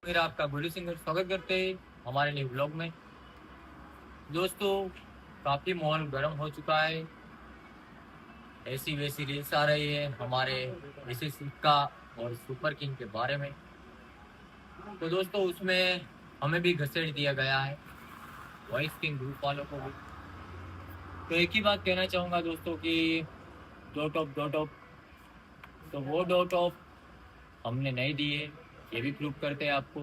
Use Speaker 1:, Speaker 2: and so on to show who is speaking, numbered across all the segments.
Speaker 1: फिर आपका गोलू सिंह स्वागत करते हैं हमारे न्यू ब्लॉग में। दोस्तों, काफ़ी माहौल गर्म हो चुका है। ऐसी वैसी रील्स आ रही है हमारे ऐसे सिक्का और सुपर किंग के बारे में। तो दोस्तों, उसमें हमें भी घसीट दिया गया है, वॉइस किंग ग्रुप वालों को भी। तो एक ही बात कहना चाहूँगा दोस्तों कि डो टॉप। तो वो डो टॉप हमने नहीं दिए, ये भी प्रूव करते हैं आपको,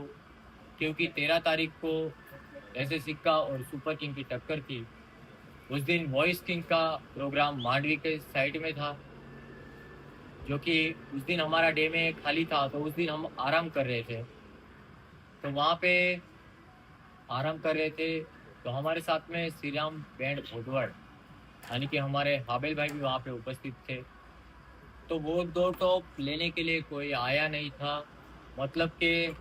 Speaker 1: क्योंकि 13 तारीख को ऐसे सिक्का और सुपर किंग की टक्कर थी। उस दिन वॉइस किंग का प्रोग्राम मांडवी के साइड में था, जो कि उस दिन हमारा डे में खाली था। तो उस दिन हम आराम कर रहे थे, तो वहाँ पे आराम कर रहे थे। तो हमारे साथ में श्री राम बैंड भोदवड़, यानी कि हमारे हाबिल भाई भी वहाँ पे उपस्थित थे। तो वो दो टॉप लेने के लिए कोई आया नहीं था। मतलब कि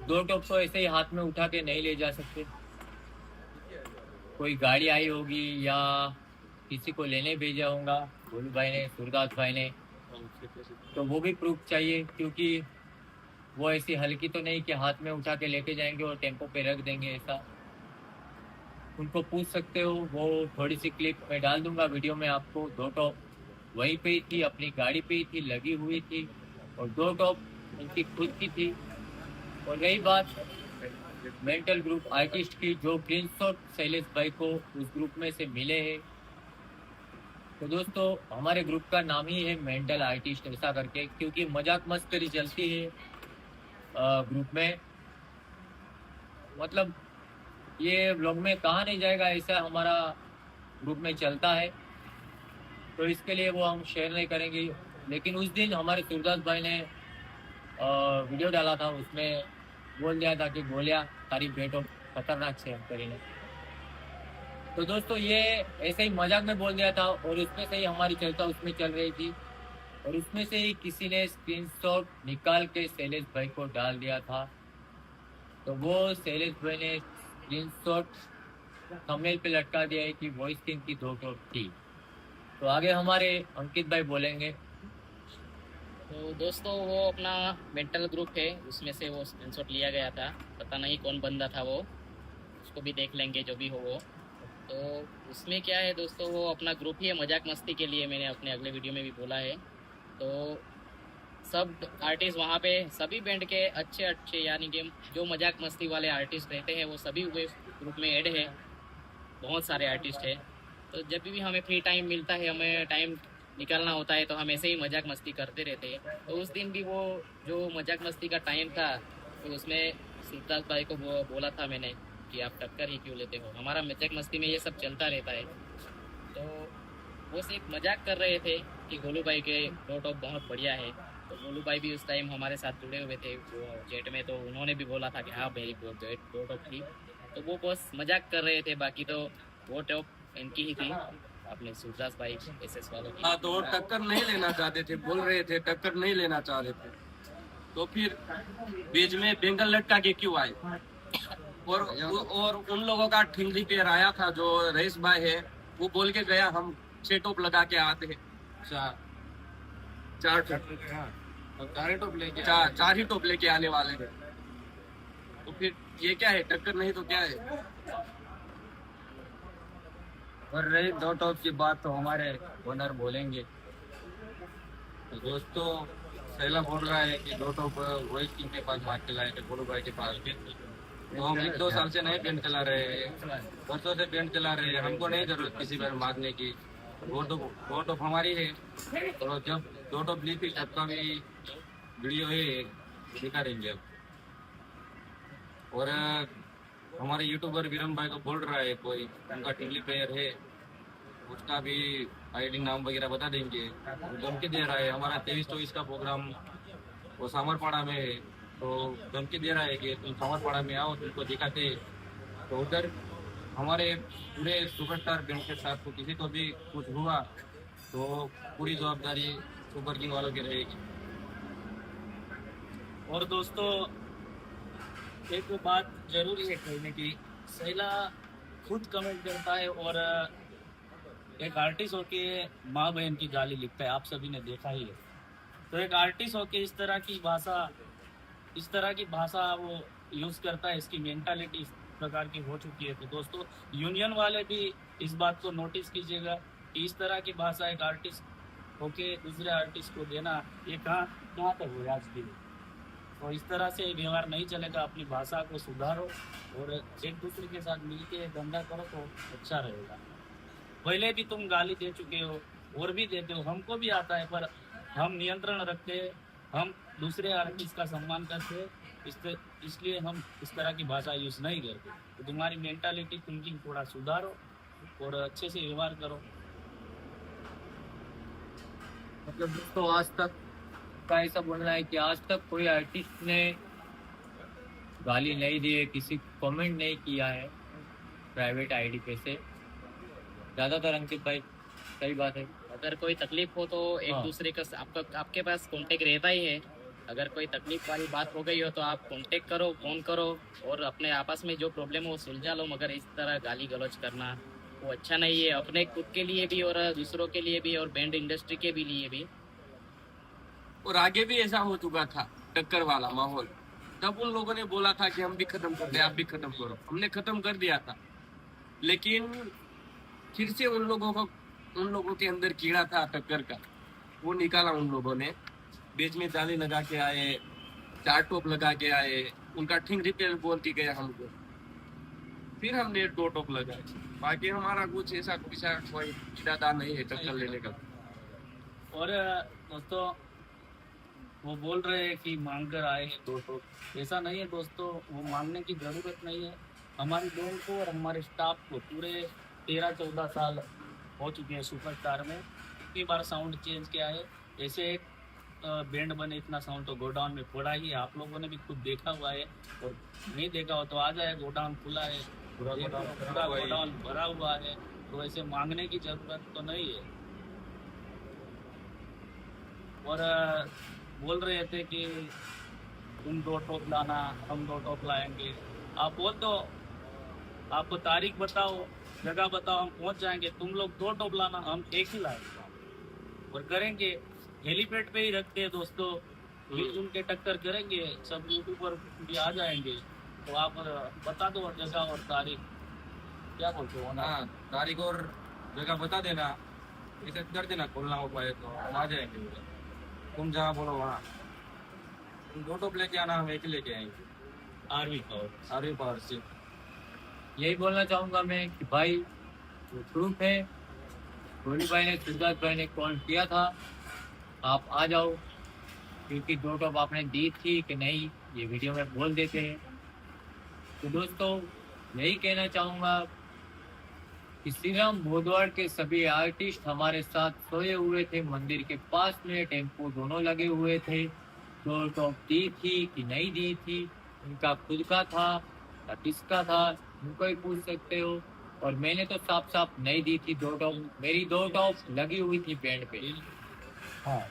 Speaker 1: दो टॉप तो ऐसे ही हाथ में उठा के नहीं ले जा सकते, कोई गाड़ी आई होगी या किसी को लेने भेजा होगा भोलू भाई ने, सूरदास भाई ने। तो वो भी प्रूफ चाहिए, क्योंकि वो ऐसी हल्की तो नहीं कि हाथ में उठा के लेके जाएंगे और टेम्पो पे रख देंगे ऐसा। उनको पूछ सकते हो, वो थोड़ी सी क्लिप मैं डाल दूंगा वीडियो में आपको। दो टॉप वहीं पे ही थी, अपनी गाड़ी पे ही थी, लगी हुई थी, और दो टॉप उनकी खुद की थी। और रही बात मेंटल ग्रुप आर्टिस्ट की, जो ग्रीन शॉट शैलेश भाई को उस ग्रुप में से मिले हैं। तो दोस्तों, हमारे ग्रुप का नाम ही है मेंटल आर्टिस्ट ऐसा करके, क्योंकि मजाक मस्करी चलती है ग्रुप में। मतलब ये ब्लॉग में कहा नहीं जाएगा, ऐसा हमारा ग्रुप में चलता है। तो इसके लिए वो हम शेयर नहीं करेंगे। लेकिन उस दिन हमारे सूरदास भाई ने वीडियो डाला था, उसमें बोल दिया था कि गोलियां तारी बेटो खतरनाक से करीने। तो दोस्तों, ये ऐसे ही मजाक में बोल दिया था, और उसमें से ही हमारी चर्चा उसमें चल रही थी। और उसमें से ही किसी ने स्क्रीनशॉट निकाल के शैलेश भाई को डाल दिया था। तो वो शैलेश भाई ने स्क्रीनशॉट थंबनेल पे लटका दिया है कि वॉइस किंग की दो टॉप थी। तो आगे हमारे अंकित भाई बोलेंगे।
Speaker 2: तो दोस्तों, वो अपना मेंटल ग्रुप है, उसमें से वो स्क्रीनशॉट लिया गया था। पता नहीं कौन बंदा था वो, उसको भी देख लेंगे जो भी हो वो। तो उसमें क्या है दोस्तों, वो अपना ग्रुप ही है मजाक मस्ती के लिए, मैंने अपने अगले वीडियो में भी बोला है। तो सब आर्टिस्ट वहाँ पे, सभी बैंड के अच्छे अच्छे, यानी कि जो मजाक मस्ती वाले आर्टिस्ट रहते हैं वो सभी हुए ग्रुप में ऐड है। बहुत सारे आर्टिस्ट है। तो जब भी हमें फ्री टाइम मिलता है, हमें टाइम निकालना होता है, तो हम ऐसे ही मजाक मस्ती करते रहते हैं। तो उस दिन भी वो जो मजाक मस्ती का टाइम था, तो उसमें सिद्धार्थ भाई को बोला था मैंने कि आप टक्कर ही क्यों लेते हो, हमारा मजाक मस्ती में ये सब चलता रहता है। तो वो सिर्फ मजाक कर रहे थे कि गोलू भाई के दो टॉप बहुत बढ़िया है। तो गोलू भाई भी उस टाइम हमारे साथ जुड़े हुए थे वो जेट में, तो उन्होंने भी बोला था कि हाँ मेरी दो टॉप थी। तो वो बस मजाक कर रहे थे, बाकी तो वो टॉप इनकी ही थी, अपने सूरदास भाई एसएस वालों की।
Speaker 3: हाँ, तो वो टक्कर नहीं लेना चाहते थे, बोल रहे थे टक्कर नहीं लेना चाह रहे थे। तो फिर बीच में बेंगल लटका के क्यों आए? और उन लोगों का ठिंगली पेयर आया था, जो रईस भाई है, वो बोल के गया हम 6 टोप लगा के आते हैं। चार चार चार ही टोप लेके आने वाले हैं। तो फिर ये क्या है, टक्कर नहीं तो क्या है?
Speaker 1: और रही दो टॉप की बात, तो हमारे ओनर बोलेंगे।
Speaker 3: तो दोस्तों, सैला बोल रहा है कि 2 टोप वॉइस किंग के पास मार के लाए थे, गोलू भाई के पास। तो हम 1-2 साल से नहीं पेंट चला रहे हैं, वर्षों से पेंट चला रहे हैं, हमको नहीं जरूरत किसी पर मारने की। वो टोप हमारी है। तो जब 2 टोप ली थी तब का भी वीडियो है, दिखा देंगे अब। और हमारे यूट्यूबर विरम भाई को बोल रहा है कोई, उनका टिल्ली प्लेयर है, उसका भी आईडी नाम वगैरह बता देंगे। वो धमकी दे रहा है, हमारा 23-24 का प्रोग्राम वो सामरपाड़ा में है। तो धमकी दे रहा है कि तुम सामरपाड़ा में आओ, तुमको दिखाते। तो उधर हमारे पूरे सुपरस्टार बैंड के साथ को किसी को भी कुछ हुआ तो पूरी जवाबदारी सुपर किंग वालों की रहेगी।
Speaker 4: और दोस्तों, एक बात जरूरी है कहने की, सैला खुद कमेंट करता है और एक आर्टिस्ट होके माँ बहन की गाली लिखता है, आप सभी ने देखा ही है। तो एक आर्टिस्ट होके इस तरह की भाषा इस तरह की भाषा वो यूज करता है, इसकी मेंटालिटी इस प्रकार की हो चुकी है। तो दोस्तों यूनियन वाले भी इस बात को नोटिस कीजिएगा कि इस तरह की भाषा एक आर्टिस्ट होके दूसरे आर्टिस्ट को देना, ये कहाँ कहाँ तक हुआ आज भी। तो इस तरह से व्यवहार नहीं चलेगा, अपनी भाषा को सुधारो और एक दूसरे के साथ मिलके धंधा करो तो अच्छा रहेगा। पहले भी तुम गाली दे चुके हो और भी देते हो, हमको भी आता है, पर हम नियंत्रण रखते हैं, हम दूसरे आर्टिस्ट का सम्मान करते हैं, इसलिए हम इस तरह की भाषा यूज नहीं करते। तो तुम्हारी मेंटालिटी थिंकिंग थोड़ा सुधारो और अच्छे से व्यवहार करो।
Speaker 1: मतलब दोस्तों आज तक का ऐसा बोलना है कि आज तक कोई आर्टिस्ट ने गाली नहीं दी है, किसी कमेंट नहीं किया है प्राइवेट आईडी पे से। ज्यादातर अंकित भाई सही बात है।
Speaker 2: अगर कोई तकलीफ हो तो एक
Speaker 1: हाँ।
Speaker 2: दूसरे का आपके पास कांटेक्ट रहता ही है। अगर कोई तकलीफ वाली बात हो गई हो तो आप कांटेक्ट करो, फोन करो और अपने आपस में जो प्रॉब्लम हो वो सुलझा लो। मगर इस तरह गाली गलौज करना वो अच्छा नहीं है, अपने खुद के लिए भी और दूसरों के लिए भी और बैंड इंडस्ट्री के भी लिए भी।
Speaker 3: और आगे भी ऐसा हो चुका था टक्कर वाला माहौल, तब उन लोगों ने बोला था कि हम भी खत्म कर दे, आप भी खत्म करो। हमने खत्म कर दिया था, लेकिन फिर से उन लोगों के अंदर कीड़ा था टक्कर का, वो निकाला उन लोगों ने। बीच में जाली लगा के आए, चार टोप लगा के आए, उनका ठीक रिपेयर बोल के गया हमको, फिर हमने 2 टोप लगाए। बाकी हमारा कुछ ऐसा कोई इरादा नहीं है टक्कर लेने का।
Speaker 4: और दोस्तों वो बोल रहे हैं कि मांग कर आए हैं 2 टोप, ऐसा नहीं है दोस्तों, वो मांगने की ज़रूरत नहीं है। हमारी बैंड को और हमारे स्टाफ को पूरे 13-14 साल हो चुके हैं सुपरस्टार में, कितनी बार साउंड चेंज किया है। ऐसे एक बैंड बने इतना साउंड तो गोडाउन में पड़ा ही है, आप लोगों ने भी खुद देखा हुआ है, और नहीं देखा हो तो आ जाए, गोडाउन खुला है, पूरा गोडाउन भरा हुआ है। तो ऐसे मांगने की जरूरत तो नहीं है। और बोल रहे थे कि तुम 2 टोप लाना, हम 2 टोप लाएंगे। आप बोल दो, आपको तारीख बताओ, जगह बताओ, हम पहुंच जाएंगे। तुम लोग 2 टोप लाना, हम 1 ही लाएंगे और करेंगे। हेलीपैड पे ही रखते हैं दोस्तों, मिलजुल के टक्कर करेंगे, सब यूट्यूबर भी आ जाएंगे। तो आप बता दो जगह और तारीख, क्या बोलते हो ना?
Speaker 3: हाँ, तारीख और जगह बता देना, इसे कर देना, खोलना हो पाए तो हम आ जाएंगे। तुम जहाँ बोलो वहाँ। तुम 2 टोप लेके आना, हम 1 ही लेके आएंगे।
Speaker 4: आर्मी पावर से
Speaker 1: यही बोलना चाहूंगा मैं कि भाई जो प्रूफ है, गोलू भाई ने, सिद्धार्थ भाई ने कॉल किया था, आप आ जाओ, क्योंकि 2 टॉप आपने दी थी कि नहीं ये वीडियो में बोल देते हैं। तो दोस्तों यही कहना चाहूँगा कि श्री राम भोदवाड़ के सभी आर्टिस्ट हमारे साथ सोए हुए थे, मंदिर के पास में टेम्पो दोनों लगे हुए थे। 2 टॉप दी थी कि नहीं दी थी, उनका खुद का था या किसका था, उनको ही पूछ सकते हो। और मैंने तो साफ साफ नहीं दी थी 2 टॉप, मेरी 2 टॉप लगी हुई थी बैंड पे। हाँ,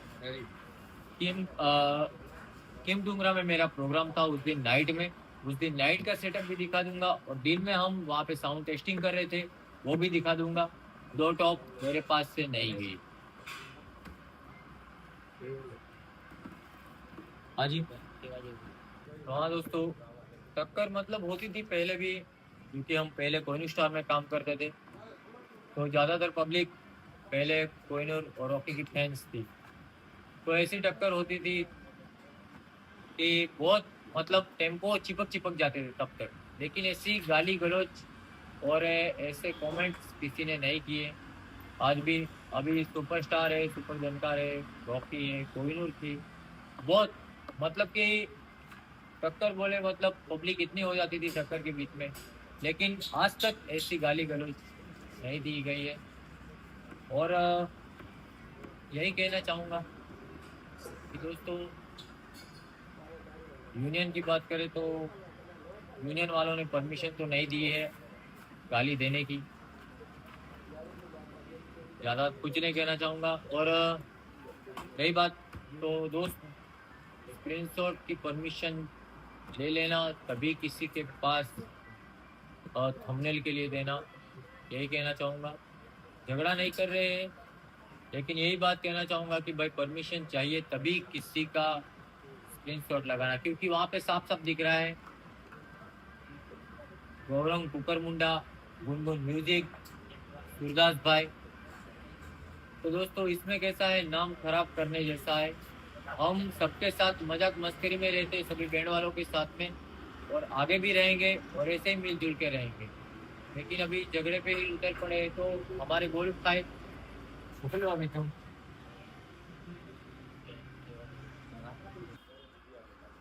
Speaker 1: किम डूंगरा में मेरा प्रोग्राम था उस दिन नाइट में, उस दिन नाइट का सेटअप भी दिखा दूंगा, और दिन में हम वहाँ पे साउंड टेस्टिंग कर रहे थे वो भी दिखा दूंगा। 2 टॉप मेरे पास से नहीं गई। हाँ जी, हाँ दोस्तों, टक्कर मतलब होती थी पहले भी, क्योंकि हम पहले कोहिनूर स्टार में काम करते थे, तो ज़्यादातर पब्लिक पहले कोहिनूर और रॉकी की फैंस थी। तो ऐसी टक्कर होती थी कि बहुत मतलब टेम्पो चिपक जाते थे तब तक, लेकिन ऐसी गाली गलौज और ऐसे कमेंट्स किसी ने नहीं किए। आज भी अभी सुपरस्टार है, सुपर जनकार है, रॉकी है, कोहिनूर थी, बहुत मतलब कि टक्कर बोले मतलब पब्लिक इतनी हो जाती थी टक्कर के बीच में, लेकिन आज तक ऐसी गाली गलौज नहीं दी गई है। और यही कहना चाहूँगा कि दोस्तों यूनियन की बात करें तो यूनियन वालों ने परमिशन तो नहीं दी है गाली देने की, ज़्यादा कुछ नहीं कहना चाहूँगा। और रही बात तो दोस्त, स्क्रीनशॉट की परमिशन ले लेना, तभी किसी के पास थंबनेल के लिए देना, यही कहना चाहूँगा। झगड़ा नहीं कर रहे हैं, लेकिन यही बात कहना चाहूँगा कि भाई परमिशन चाहिए तभी किसी का स्क्रीनशॉट लगाना, क्योंकि वहाँ पे साफ साफ दिख रहा है गौरंग कुकर मुंडा, गुनगुन म्यूजिक, सूरदास भाई। तो दोस्तों इसमें कैसा है, नाम खराब करने जैसा है। हम सबके साथ मजाक मस्करी में रहते हैं, सभी बैंड वालों के साथ में, और आगे भी रहेंगे और ऐसे ही मिलजुल के रहेंगे। लेकिन अभी झगड़े पे ही उतर पड़े तो हमारे गोल खाए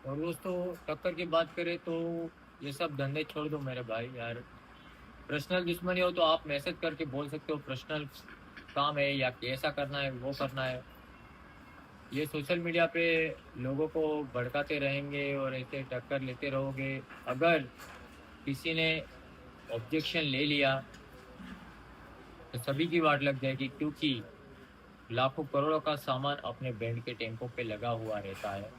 Speaker 1: और दोस्तों टक्कर की बात करें तो ये सब धंधे छोड़ दो मेरे भाई यार। पर्सनल दुश्मनी हो तो आप मैसेज करके बोल सकते हो पर्सनल काम है या कैसा करना है वो करना है। ये सोशल मीडिया पे लोगों को भड़काते रहेंगे और ऐसे टक्कर लेते रहोगे। अगर किसी ने ऑब्जेक्शन ले लिया तो सभी की वाट लग जाएगी, क्योंकि लाखों करोड़ों का सामान अपने बैंड के टेम्पो पे लगा हुआ रहता है।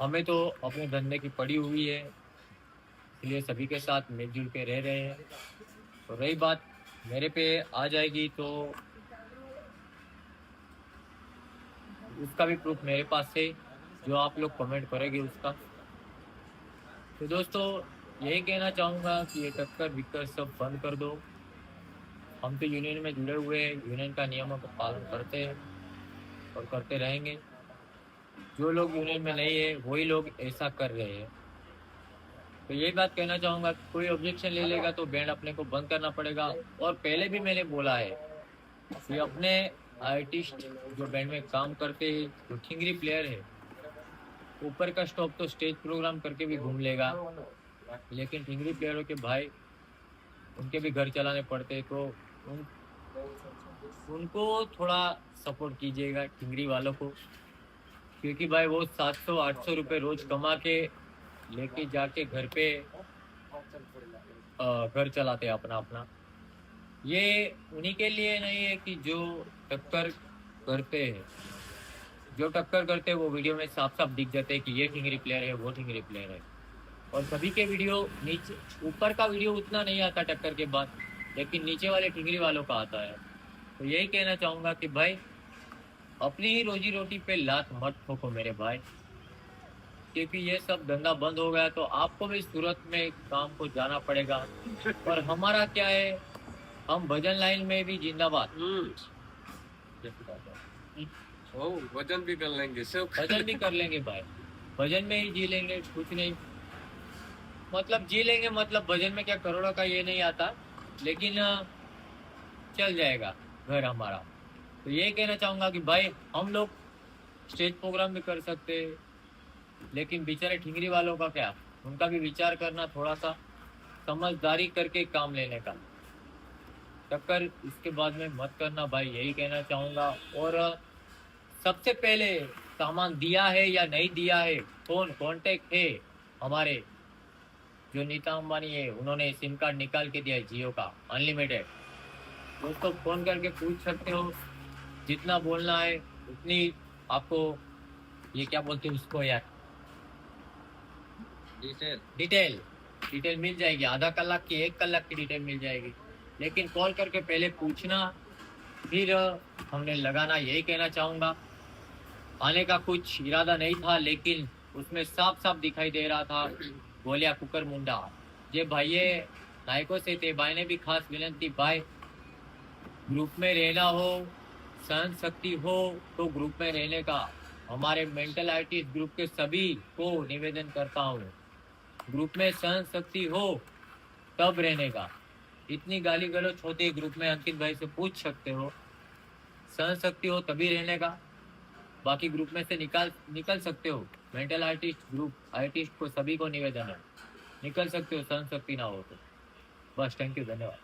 Speaker 1: हमें तो अपने धंधे की पड़ी हुई है, इसलिए सभी के साथ मिलजुल के रह रहे हैं। तो रही बात मेरे पे आ जाएगी तो उसका भी प्रूफ मेरे पास है, जो आप लोग कमेंट करेंगे उसका। तो दोस्तों यही कहना चाहूँगा कि ये टक्कर विक्कर सब बंद कर दो। हम तो यूनियन में जुड़े हुए हैं, यूनियन का नियमों का पालन करते हैं और करते रहेंगे। जो लोग यूनियन में नहीं है वही लोग ऐसा कर रहे हैं। तो यही बात कहना चाहूँगा, कोई ऑब्जेक्शन ले लेगा तो बैंड अपने को बंद करना पड़ेगा। और पहले भी मैंने बोला है कि अपने आर्टिस्ट जो बैंड में काम करते हैं, जो ठिंगरी प्लेयर है, ऊपर का स्टॉप तो स्टेज प्रोग्राम करके भी घूम लेगा, लेकिन ठिंगरी प्लेयरों के भाई उनके भी घर चलाने पड़ते, तो उनको थोड़ा सपोर्ट कीजिएगा ठिंगरी वालों को, क्योंकि भाई वो 700-800 रुपये रोज कमा के लेके जाके घर पे घर चलाते हैं अपना अपना। ये उन्हीं के लिए नहीं है कि जो टक्कर करते हैं, जो टक्कर करते हैं वो वीडियो में साफ साफ दिख जाते हैं कि ये ठिंगरी प्लेयर है, वो ठिंगरी प्लेयर है। और सभी के वीडियो नीचे, ऊपर का वीडियो उतना नहीं आता टक्कर के बाद, लेकिन नीचे वाले ठिंगरी वालों का आता है। तो यही कहना चाहूँगा कि भाई अपनी ही रोजी रोटी पे लात मत ठोको मेरे भाई, क्योंकि ये सब धंधा बंद हो गया तो आपको भी सूरत में काम को जाना पड़ेगा। और हमारा क्या है, हम भजन लाइन में भी जिंदाबाद,
Speaker 3: वजन भी कर लेंगे, सब
Speaker 1: भजन भी कर लेंगे भाई, भजन में ही जी लेंगे, कुछ नहीं मतलब जी लेंगे, मतलब भजन में क्या करोड़ों का ये नहीं आता, लेकिन चल जाएगा घर हमारा। तो ये कहना चाहूँगा कि भाई हम लोग स्टेज प्रोग्राम भी कर सकते हैं, लेकिन बेचारे ठिंगरी वालों का क्या, उनका भी विचार करना, थोड़ा सा समझदारी करके काम लेने का। टक्कर इसके बाद में मत करना भाई, यही कहना चाहूँगा। और सबसे पहले सामान दिया है या नहीं दिया है, कौन कॉन्टेक्ट है हमारे जो नीता अंबानी है, उन्होंने सिम कार्ड निकाल के दिया है जियो का अनलिमिटेड। दोस्तों फोन करके पूछ सकते हो, जितना बोलना है उतनी आपको, ये क्या बोलते हैं उसको यार, डिटेल मिल जाएगी। आधा कलाक की 1 कलाक की डिटेल मिल जाएगी, लेकिन कॉल करके पहले पूछना फिर हमने लगाना। यही कहना चाहूँगा। आने का कुछ इरादा नहीं था, लेकिन उसमें साफ साफ दिखाई दे रहा था गोलिया कुकर मुंडा। जे भाई नायकों से थे भाई ने भी खास विनंती, भाई ग्रुप में रहना हो, सहन शक्ति हो तो ग्रुप में रहने का। हमारे मेंटल आर्टिस्ट ग्रुप के सभी को निवेदन करता हूँ, ग्रुप में सहन शक्ति हो तब रहने का। इतनी गाली गलौज होती है ग्रुप में, अंकित भाई से पूछ सकते हो। सहन शक्ति हो तभी रहने का, बाकी ग्रुप में से निकल सकते हो। मेंटल आर्टिस्ट ग्रुप आर्टिस्ट को सभी को निवेदन है, निकल सकते हो सहन शक्ति ना हो तो। बस, थैंक यू, धन्यवाद।